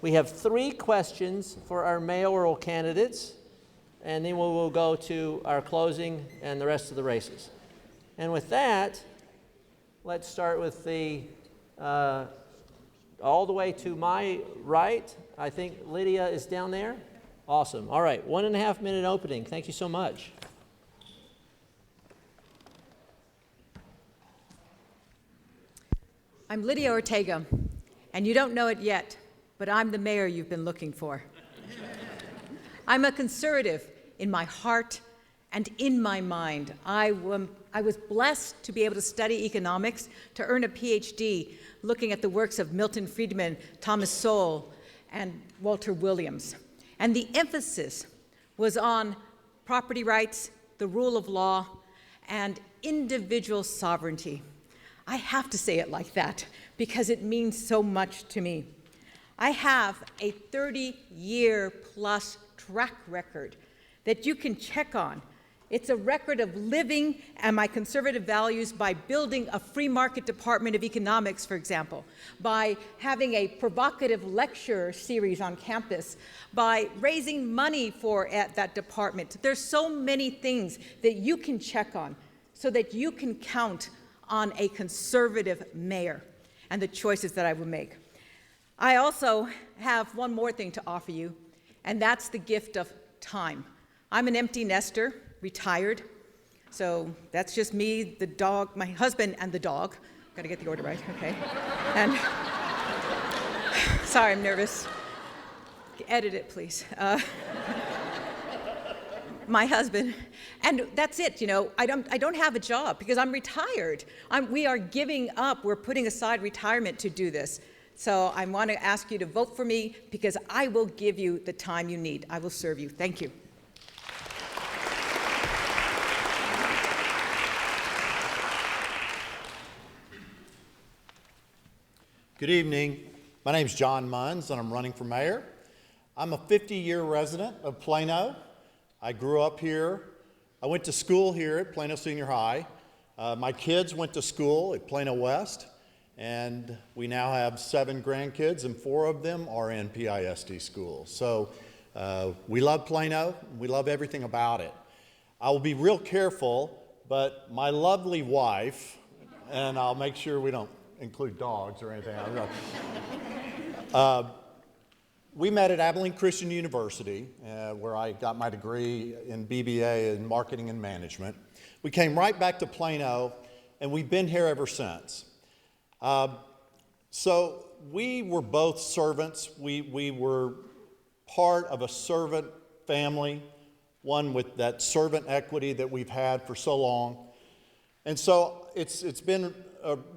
We have 3 questions for our mayoral candidates, and then we will go to our closing and the rest of the races. And with that, let's start with the all the way to my right. I think Lydia is down there. Awesome. All right, 1.5 minute opening. Thank you so much. I'm Lydia Ortega, and you don't know it yet, but I'm the mayor you've been looking for. I'm a conservative in my heart and in my mind. I was blessed to be able to study economics, to earn a PhD looking at the works of Milton Friedman, Thomas Sowell, and Walter Williams. And the emphasis was on property rights, the rule of law, and individual sovereignty. I have to say it like that because it means so much to me. I have a 30-year plus track record that you can check on. It's a record of living and my conservative values by building a free market department of economics, for example, by having a provocative lecture series on campus, by raising money for that department. There's so many things that you can check on so that you can count on a conservative mayor and the choices that I would make. I also have one more thing to offer you, and that's the gift of time. I'm an empty nester, retired, so that's just me, the dog, my husband, and the dog. Gotta get the order right, okay. And sorry, I'm nervous. Edit it, please. My husband, and that's it. You know, I don't have a job because I'm retired. We are giving up. We're putting aside retirement to do this. So I want to ask you to vote for me because I will give you the time you need. I will serve you. Thank you. Good evening. My name is John Munns, and I'm running for mayor. I'm a 50-year resident of Plano. I grew up here. I went to school here at Plano Senior High. My kids went to school at Plano West, and we now have 7 grandkids, and 4 of them are in PISD schools. So we love Plano. We love everything about it. I will be real careful, but my lovely wife, and I'll make sure we don't include dogs or anything. We met at Abilene Christian University, where I got my degree in BBA in Marketing and Management. We came right back to Plano, and we've been here ever since. So we were both servants. We were part of a servant family, one with that servant equity that we've had for so long. And so it's been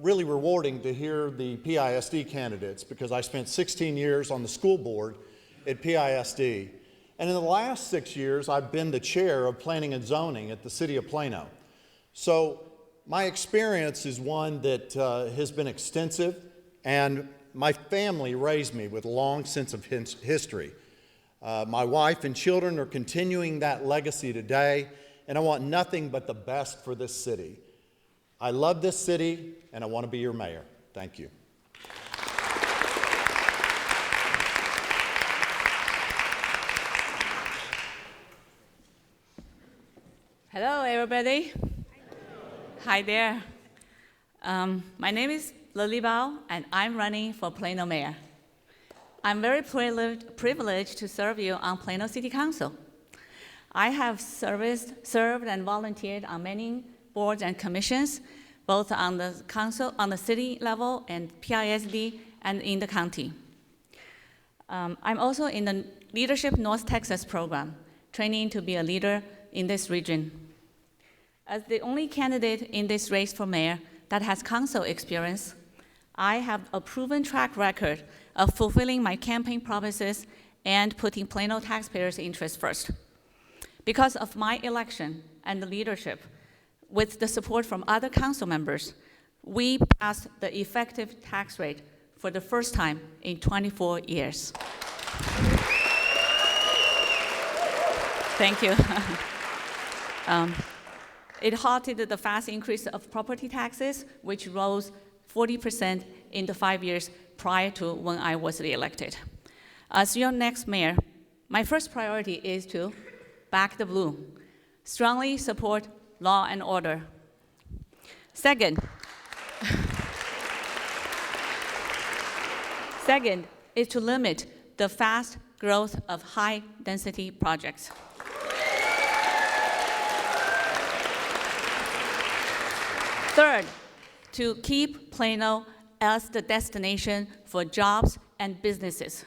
really rewarding to hear the PISD candidates because I spent 16 years on the school board at PISD. And in the last 6 years, I've been the chair of planning and zoning at the city of Plano. So my experience is one that has been extensive, and my family raised me with a long sense of history. My wife and children are continuing that legacy today, and I want nothing but the best for this city. I love this city, and I want to be your mayor. Thank you. Hello, everybody. Hi there. My name is Lily Bao, and I'm running for Plano Mayor. I'm very privileged to serve you on Plano City Council. I have served and volunteered on many boards and commissions, both on the council, on the city level, and PISD, and in the county. I'm also in the Leadership North Texas program, training to be a leader in this region. As the only candidate in this race for mayor that has council experience, I have a proven track record of fulfilling my campaign promises and putting Plano taxpayers' interests first. Because of my election and the leadership, with the support from other council members, we passed the effective tax rate for the first time in 24 years. Thank you. It halted the fast increase of property taxes, which rose 40% in the 5 years prior to when I was reelected. As your next mayor, my first priority is to back the blue, strongly support law and order. Second is to limit the fast growth of high-density projects. Third, to keep Plano as the destination for jobs and businesses.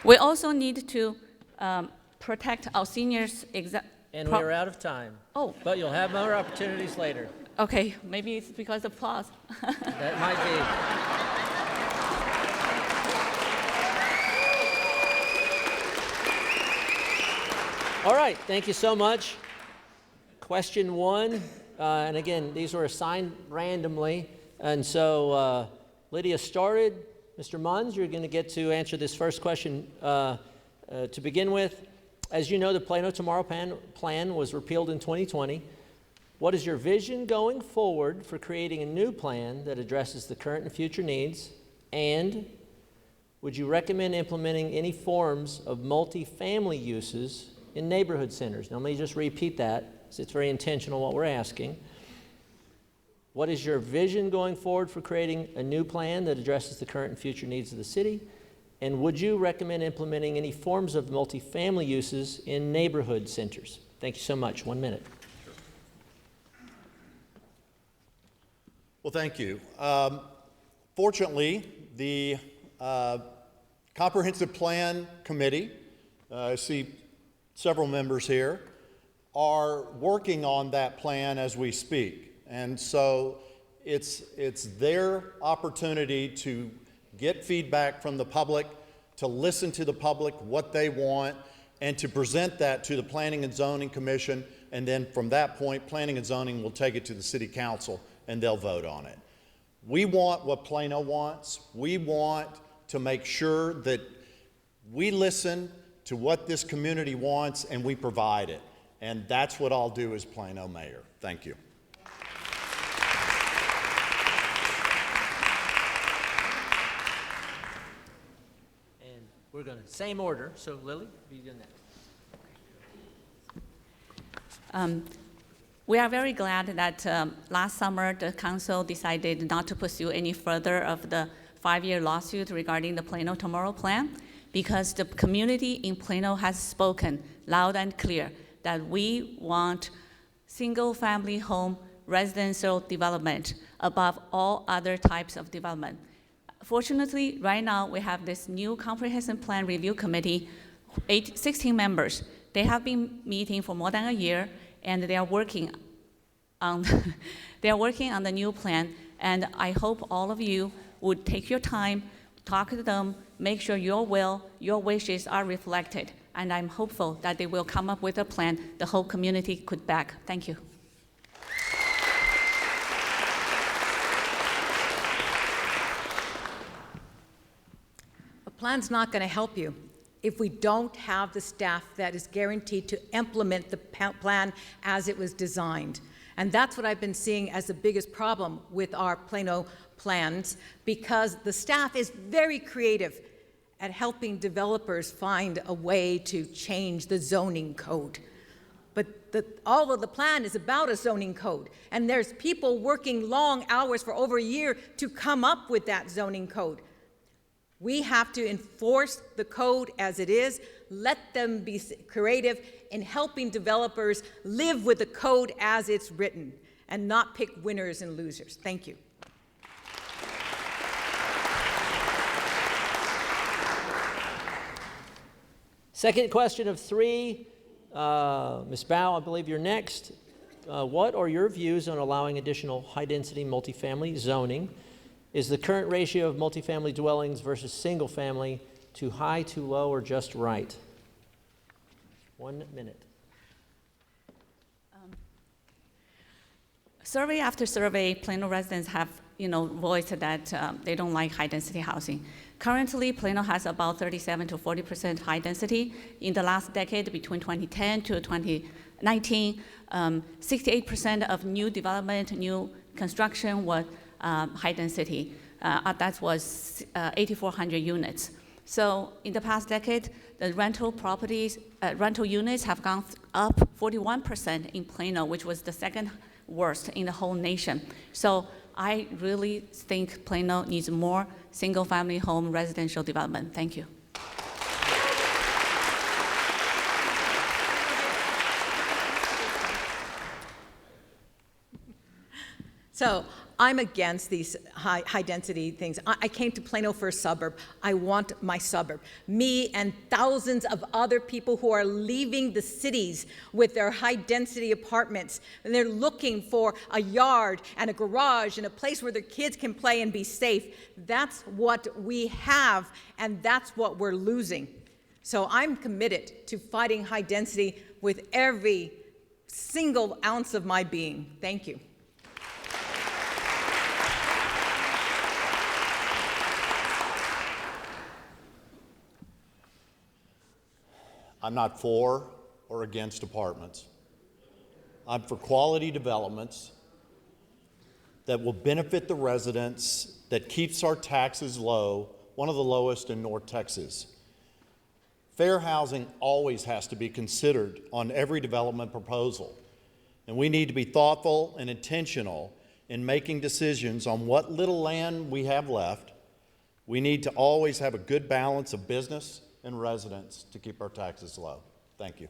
We also need to protect our seniors. And we're out of time. Oh. But you'll have more opportunities later. Okay, maybe it's because of applause. That might be. All right, thank you so much. Question 1, and again, these were assigned randomly, and so Lydia started. Mr. Munns, you're going to get to answer this first question to begin with. As you know, the Plano Tomorrow plan was repealed in 2020. What is your vision going forward for creating a new plan that addresses the current and future needs? And would you recommend implementing any forms of multifamily uses in neighborhood centers? Now, let me just repeat that, because it's very intentional what we're asking. What is your vision going forward for creating a new plan that addresses the current and future needs of the city? And would you recommend implementing any forms of multifamily uses in neighborhood centers? Thank you so much. 1 minute. Well, thank you. Fortunately, the Comprehensive Plan Committee, I see several members here, are working on that plan as we speak. And so it's their opportunity to get feedback from the public, to listen to the public, what they want, and to present that to the Planning and Zoning Commission. And then from that point, Planning and Zoning will take it to the City Council and they'll vote on it. We want what Plano wants. We want to make sure that we listen to what this community wants and we provide it. And that's what I'll do as Plano Mayor. Thank you. And we're going to, same order. So Lily, you do next. We are very glad that last summer the council decided not to pursue any further of the 5-year lawsuit regarding the Plano Tomorrow plan, because the community in Plano has spoken loud and clear that we want single-family home residential development above all other types of development. Fortunately, right now we have this new comprehensive plan review committee, 16 members. They have been meeting for more than a year, and they are working on the new plan. And I hope all of you would take your time, talk to them, make sure your wishes are reflected. And I'm hopeful that they will come up with a plan the whole community could back. Thank you. A plan's not going to help you if we don't have the staff that is guaranteed to implement the plan as it was designed. And that's what I've been seeing as the biggest problem with our Plano plans, because the staff is very creative at helping developers find a way to change the zoning code. But all of the plan is about a zoning code, and there's people working long hours for over a year to come up with that zoning code. We have to enforce the code as it is, let them be creative in helping developers live with the code as it's written, and not pick winners and losers. Thank you. Second question of 3, Ms. Bao, I believe you're next. What are your views on allowing additional high-density multifamily zoning? Is the current ratio of multifamily dwellings versus single-family too high, too low, or just right? 1 minute. Survey after survey, Plano residents have voiced that they don't like high-density housing. Currently, Plano has about 37 to 40% high density. In the last decade, between 2010 to 2019, 68% of new development, new construction was high density. That was 8,400 units. So in the past decade, the rental units have gone up 41% in Plano, which was the second worst in the whole nation. So I really think Plano needs more single-family home residential development. Thank you. So I'm against these high-density things. I came to Plano for a suburb. I want my suburb. Me and thousands of other people who are leaving the cities with their high-density apartments, and they're looking for a yard and a garage and a place where their kids can play and be safe. That's what we have, and that's what we're losing. So I'm committed to fighting high density with every single ounce of my being. Thank you. I'm not for or against apartments. I'm for quality developments that will benefit the residents, that keeps our taxes low, one of the lowest in North Texas. Fair housing always has to be considered on every development proposal, and we need to be thoughtful and intentional in making decisions on what little land we have left. We need to always have a good balance of business and residents to keep our taxes low. Thank you.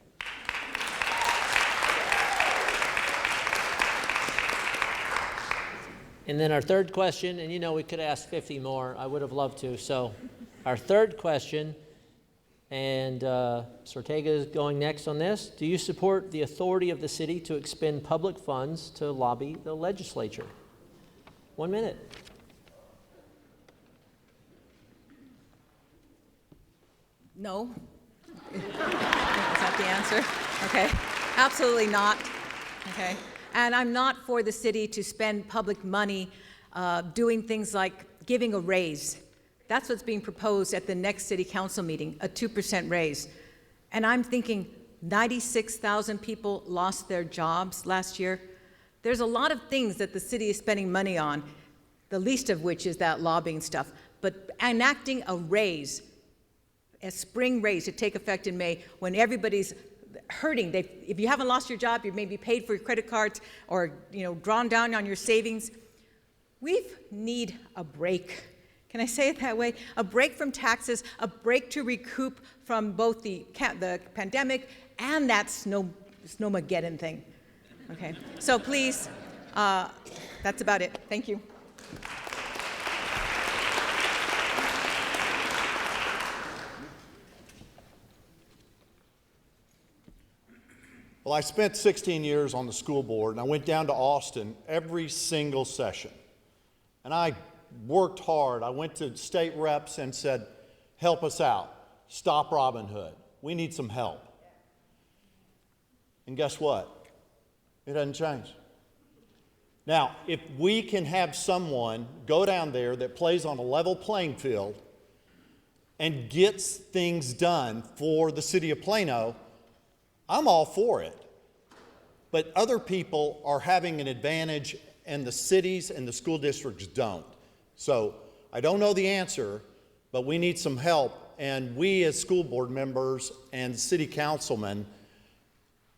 And then our third question, and you know we could ask 50 more. I would have loved to. So our third question, and Ortega is going next on this. Do you support the authority of the city to expend public funds to lobby the legislature? 1 minute. No. Is that the answer? Okay. Absolutely not. Okay. And I'm not for the city to spend public money doing things like giving a raise. That's what's being proposed at the next city council meeting, a 2% raise. And I'm thinking 96,000 people lost their jobs last year. There's a lot of things that the city is spending money on, the least of which is that lobbying stuff. But enacting a raise, a spring raise to take effect in May when everybody's hurting. If you haven't lost your job, you may be paid for your credit cards or drawn down on your savings. We need a break. Can I say it that way? A break from taxes, a break to recoup from both the pandemic and that snowmageddon thing. Okay, so please, that's about it. Thank you. Well, I spent 16 years on the school board, and I went down to Austin every single session. And I worked hard. I went to state reps and said, help us out. Stop Robin Hood. We need some help. And guess what? It doesn't change. Now, if we can have someone go down there that plays on a level playing field and gets things done for the city of Plano, I'm all for it. But other people are having an advantage and the cities and the school districts don't. So I don't know the answer, but we need some help. And we as school board members and city councilmen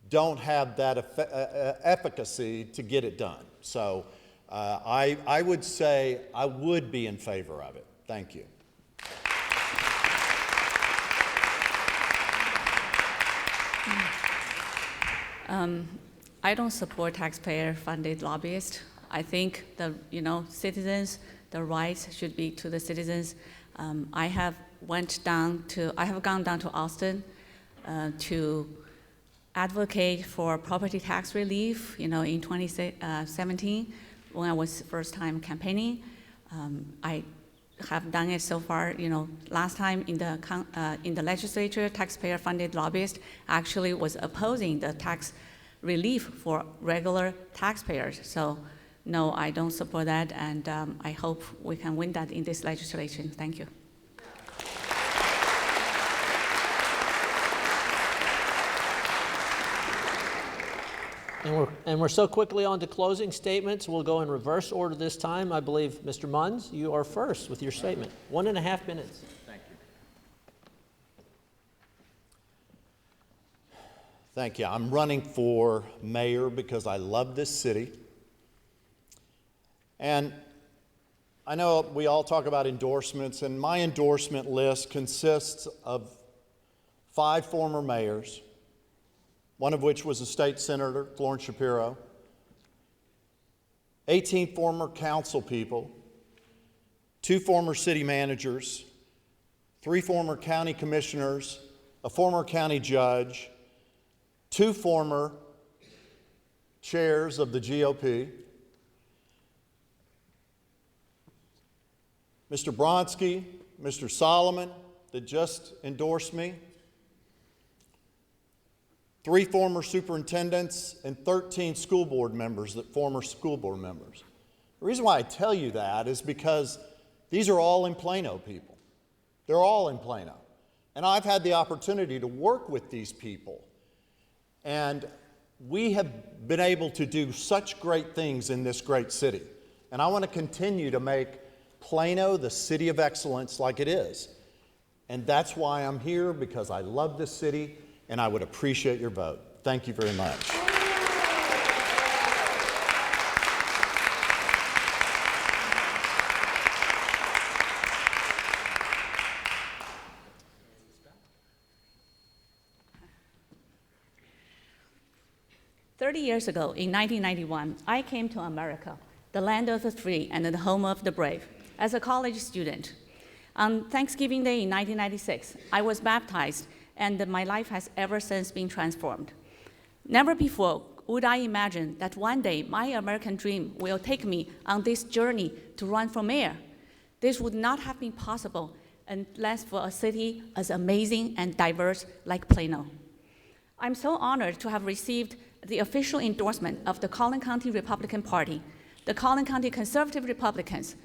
don't have that efficacy to get it done. So I would say I would be in favor of it. Thank you. I don't support taxpayer-funded lobbyists. I think the citizens, the rights should be to the citizens. I have gone down to Austin to advocate for property tax relief. In 2017, when I was first time campaigning, I have done it so far. Last time in the legislature, taxpayer-funded lobbyist actually was opposing the tax relief for regular taxpayers. So no, I don't support that, and I hope we can win that in this legislation. Thank you. And we're so quickly on to closing statements. We'll go in reverse order this time. I believe, Mr. Munns, you are first with your statement. 1.5 minutes. Thank you. Thank you. I'm running for mayor because I love this city. And I know we all talk about endorsements, and my endorsement list consists of 5 former mayors, one of which was a state senator, Florence Shapiro, 18 former council people, 2 former city managers, 3 former county commissioners, a former county judge, 2 former chairs of the GOP, Mr. Bronski, Mr. Solomon, that just endorsed me, 3 former superintendents, and 13 school board members, former school board members. The reason why I tell you that is because these are all in Plano people. They're all in Plano. And I've had the opportunity to work with these people. And we have been able to do such great things in this great city. And I want to continue to make Plano the city of excellence like it is. And that's why I'm here, because I love this city, and I would appreciate your vote. Thank you very much. "30 years ago, in 1991, I came to America, the land of the free and the home of the brave, as a college student. On Thanksgiving Day in 1996, I was baptized, and my life has ever since been transformed. Never before would I imagine that one day my American dream will take me on this journey to run for mayor. This would not have been possible unless for a city as amazing and diverse like Plano. I'm so honored to have received the official endorsement of the Collin County Republican Party, the Collin County Conservative Republicans,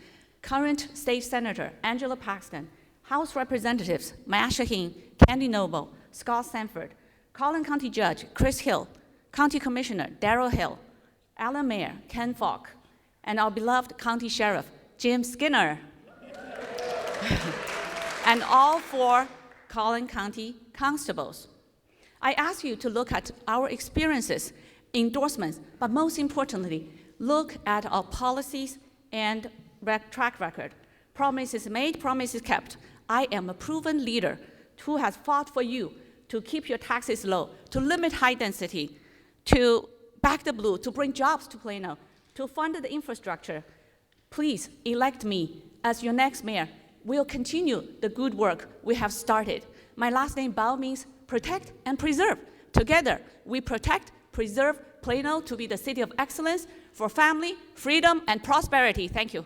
current State Senator Angela Paxton, House Representatives Maya Shaheen, Candy Noble, Scott Sanford, Collin County Judge Chris Hill, County Commissioner Darrell Hill, Allen Mayor Ken Falk, and our beloved County Sheriff Jim Skinner, and all 4 Collin County constables. I ask you to look at our experiences, endorsements, but most importantly, look at our policies and track record. Promises made, promises kept. I am a proven leader who has fought for you to keep your taxes low, to limit high density, to back the blue, to bring jobs to Plano, to fund the infrastructure. Please elect me as your next mayor. We'll continue the good work we have started. My last name, Bao, means protect and preserve. Together, we protect, preserve Plano to be the city of excellence for family, freedom, and prosperity. Thank you.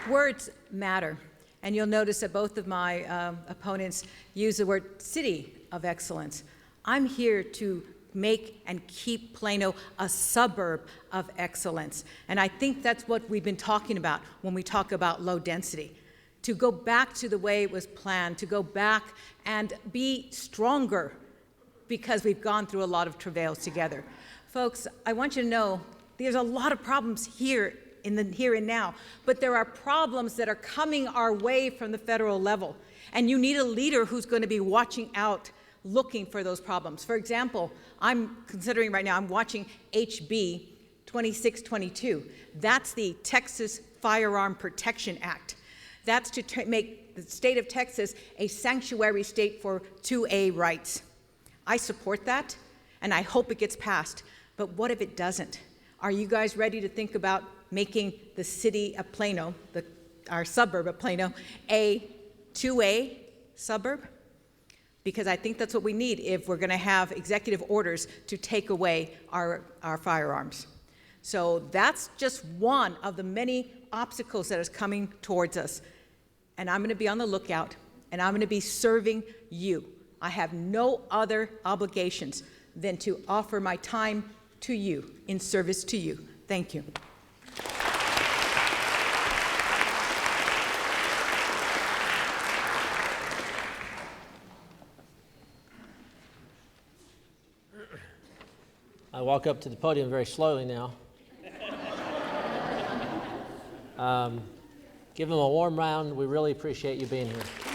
Words matter, and you'll notice that both of my opponents use the word city of excellence. I'm here to make and keep Plano a suburb of excellence, and I think that's what we've been talking about when we talk about low density. To go back to the way it was planned, to go back and be stronger, because we've gone through a lot of travails together. Folks, I want you to know there's a lot of problems here in the here and now, but there are problems that are coming our way from the federal level, and you need a leader who's going to be watching out, looking for those problems. For example, I'm considering right now, I'm watching HB 2622. That's the Texas Firearm Protection Act. That's to make the state of Texas a sanctuary state for 2A rights. I support that, and I hope it gets passed, but what if it doesn't? Are you guys ready to think about making the city of Plano, our suburb of Plano, a 2A suburb? Because I think that's what we need if we're going to have executive orders to take away our firearms. So that's just one of the many obstacles that is coming towards us. And I'm going to be on the lookout, and I'm going to be serving you. I have no other obligations than to offer my time to you, in service to you. Thank you. I walk up to the podium very slowly now. Give them a warm round. We really appreciate you being here.